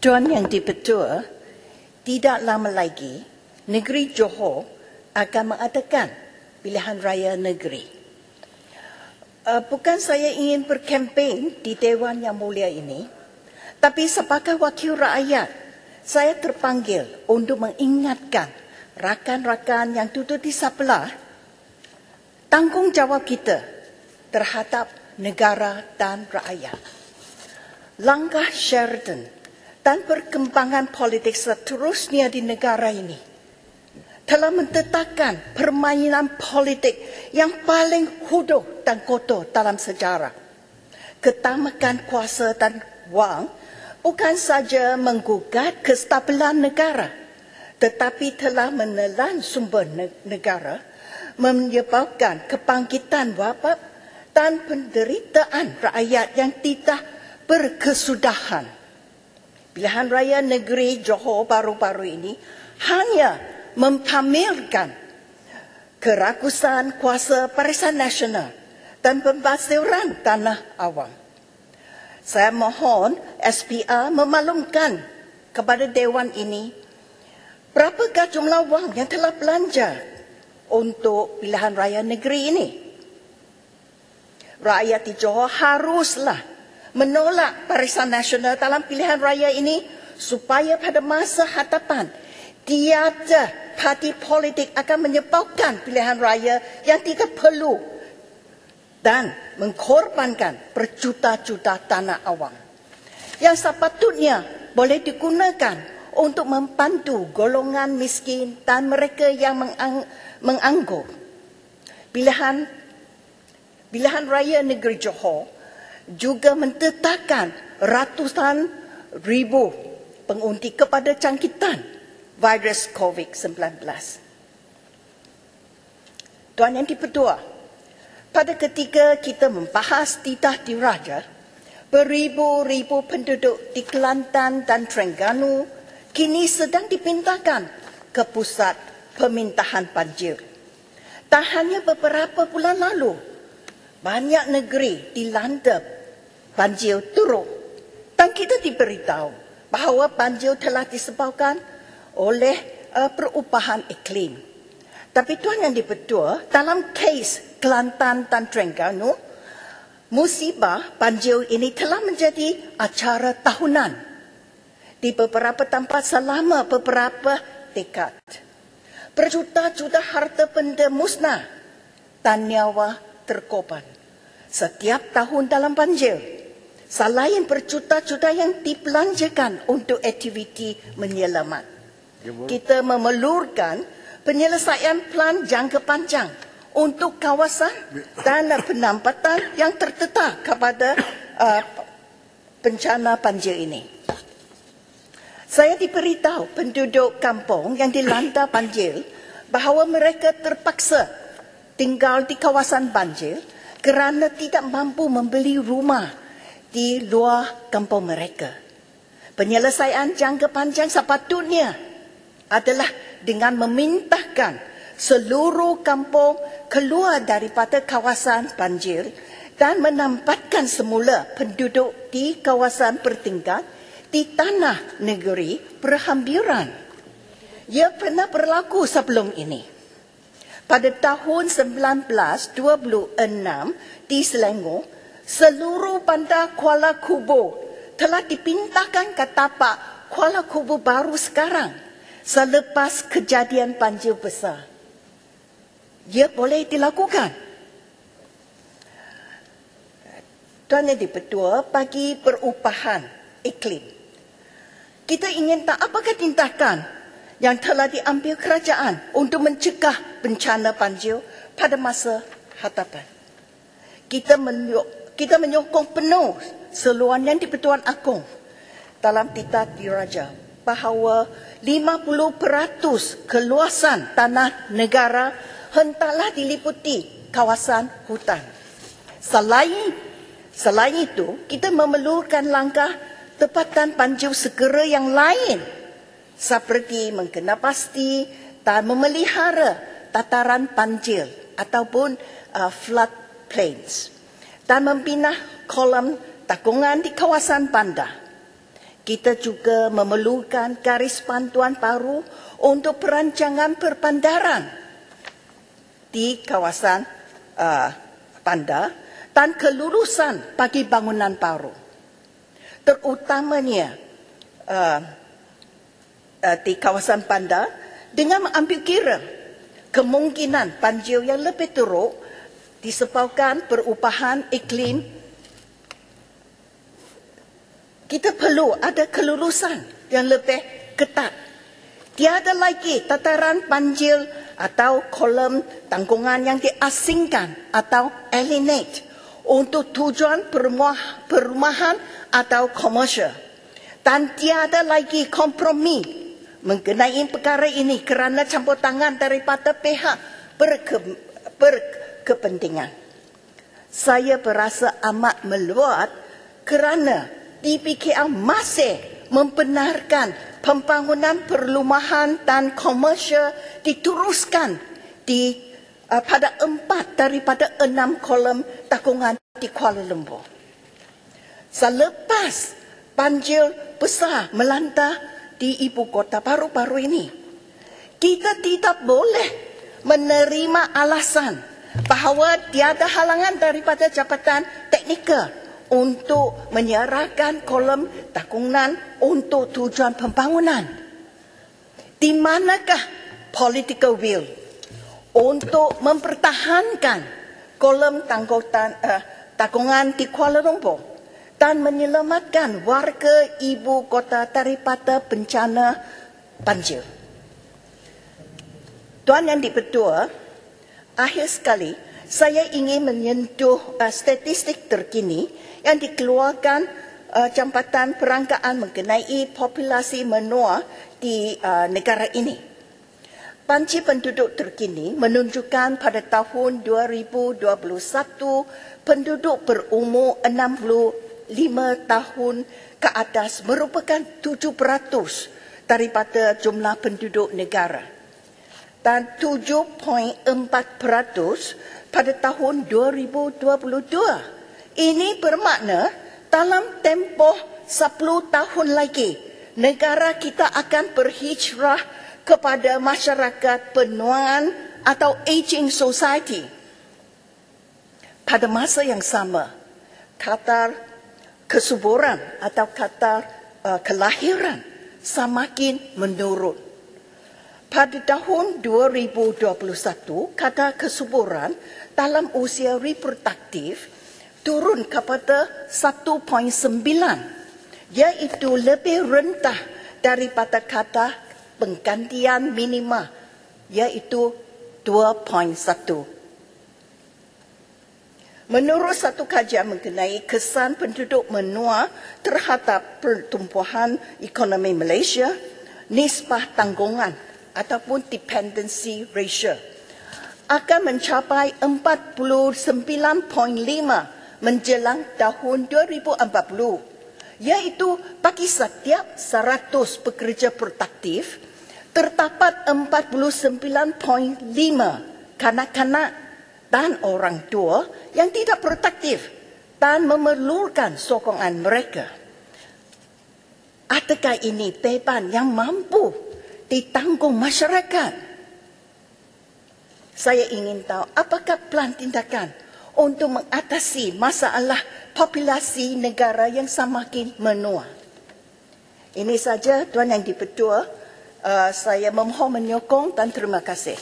Tuan Yang di-Pertua, tidak lama lagi negeri Johor akan mengadakan pilihan raya negeri. Bukan saya ingin berkempen di Dewan Yang Mulia ini, tapi sebagai wakil rakyat, saya terpanggil untuk mengingatkan rakan-rakan yang duduk di sebelah tanggungjawab kita terhadap negara dan rakyat. Langkah Sheraton dan perkembangan politik seterusnya di negara ini telah menetapkan permainan politik yang paling huduh dan kotor dalam sejarah. Ketamakan kuasa dan wang bukan saja menggugat kestabilan negara, tetapi telah menelan sumber negara, menyebabkan kebangkitan wabak dan penderitaan rakyat yang tidak berkesudahan. Pilihan raya negeri Johor baru-baru ini hanya mempamerkan kerakusan kuasa Barisan Nasional dan pembasiran tanah awam. Saya mohon SPR memaklumkan kepada Dewan ini berapakah jumlah wang yang telah belanja untuk pilihan raya negeri ini. Rakyat di Johor haruslah menolak Barisan Nasional dalam pilihan raya ini supaya pada masa hadapan tiada parti politik akan menyebabkan pilihan raya yang tidak perlu dan mengorbankan berjuta-juta tanah awam yang sepatutnya boleh digunakan untuk membantu golongan miskin dan mereka yang menganggur. Pilihan raya negeri Johor juga mentetapkan ratusan ribu pengundi kepada jangkitan virus COVID-19. Tuan Yang di-Pertua, pada ketika kita membahas Titah Diraja, beribu-ribu penduduk di Kelantan dan Terengganu kini sedang dipindahkan ke pusat pemintahan banjir. Tak hanya beberapa bulan lalu, banyak negeri dilanda banjir turun dan kita diberitahu bahawa banjir telah disebabkan oleh perubahan iklim. Tapi Tuan Yang di-Pertua, dalam kes Kelantan dan Terengganu, musibah banjir ini telah menjadi acara tahunan di beberapa tempat selama beberapa dekad. Berjuta-juta harta benda musnah dan nyawa terkorban setiap tahun dalam banjir. Selain berjuta-juta yang dibelanjakan untuk aktiviti menyelamat, kita memerlukan penyelesaian plan jangka panjang untuk kawasan dan penempatan yang terdedah kepada bencana banjir ini. Saya diberitahu penduduk kampung yang dilanda banjir bahawa mereka terpaksa tinggal di kawasan banjir kerana tidak mampu membeli rumah di luar kampung mereka. Penyelesaian jangka panjang sepatutnya adalah dengan memindahkan seluruh kampung keluar daripada kawasan banjir dan menempatkan semula penduduk di kawasan bertingkat di tanah negeri berhampiran. Ia pernah berlaku sebelum ini. Pada tahun 1926 di Selangor, seluruh bandar Kuala Kubu telah dipindahkan ke tapak Kuala Kubu baru sekarang selepas kejadian banjir besar. Ia boleh dilakukan. Tuan Yang di-Pertua, bagi perubahan iklim, kita ingin tahu apakah tindakan yang telah diambil kerajaan untuk mencegah bencana banjir pada masa hadapan. Kita menyokong penuh seruan Yang di-Pertuan Agong dalam Titah Diraja bahawa 50% keluasan tanah negara hendaklah diliputi kawasan hutan. Selain itu, kita memerlukan langkah tempatan banjir segera yang lain seperti mengenapasti dan memelihara tataran banjir ataupun flood plains dan membina kolam takungan di kawasan bandar. Kita juga memerlukan garis panduan baru untuk perancangan perbandaran di kawasan bandar dan kelulusan bagi bangunan baru. Terutamanya di kawasan bandar dengan mengambil kira kemungkinan banjir yang lebih teruk disebabkan perubahan iklim. Kita perlu ada kelulusan yang lebih ketat. Tiada lagi tataran banjir atau kolom tanggungan yang diasingkan atau alienate untuk tujuan perumahan atau komersial. Dan tiada lagi kompromi mengenai perkara ini kerana campur tangan daripada pihak berkepentingan. Saya berasa amat meluat kerana DPKR masih membenarkan pembangunan perumahan dan komersial diteruskan pada 4 daripada 6 kolom tanggungan di Kuala Lumpur. Selepas banjir besar melanda di ibu kota baru-baru ini, kita tidak boleh menerima alasan bahawa tiada halangan daripada Jabatan Teknikal untuk menyerahkan kolom tanggungan untuk tujuan pembangunan. Di manakah political will untuk mempertahankan kolom tanggungan di Kuala Lumpur dan menyelamatkan warga ibu kota daripada bencana banjir? Tuan Yang di-Pertua, akhir sekali saya ingin menyentuh statistik terkini yang dikeluarkan Jabatan Perangkaan mengenai populasi menua di negara ini. Panci penduduk terkini menunjukkan pada tahun 2021 penduduk berumur 65 tahun ke atas merupakan 7% daripada jumlah penduduk negara dan 7.4% pada tahun 2022. Ini bermakna dalam tempoh 10 tahun lagi, negara kita akan berhijrah kepada masyarakat penuaan atau aging society. Pada masa yang sama, kadar kesuburan atau kadar kelahiran semakin menurun. Pada tahun 2021, kadar kesuburan dalam usia reproduktif turun kepada 1.9, iaitu lebih rendah daripada kadar penggantian minima, iaitu 2.1. Menurut satu kajian mengenai kesan penduduk menua terhadap pertumbuhan ekonomi Malaysia, nisbah tanggungan ataupun dependency ratio akan mencapai 49.5 menjelang tahun 2040, iaitu bagi setiap 100 pekerja produktif, terdapat 49.5 kanak-kanak dan orang tua yang tidak produktif dan memerlukan sokongan mereka. Adakah ini beban yang mampu ditanggung masyarakat? Saya ingin tahu apakah plan tindakan untuk mengatasi masalah populasi negara yang semakin menua. Ini saja Tuan Yang di-Pertua, saya memohon menyokong dan terima kasih.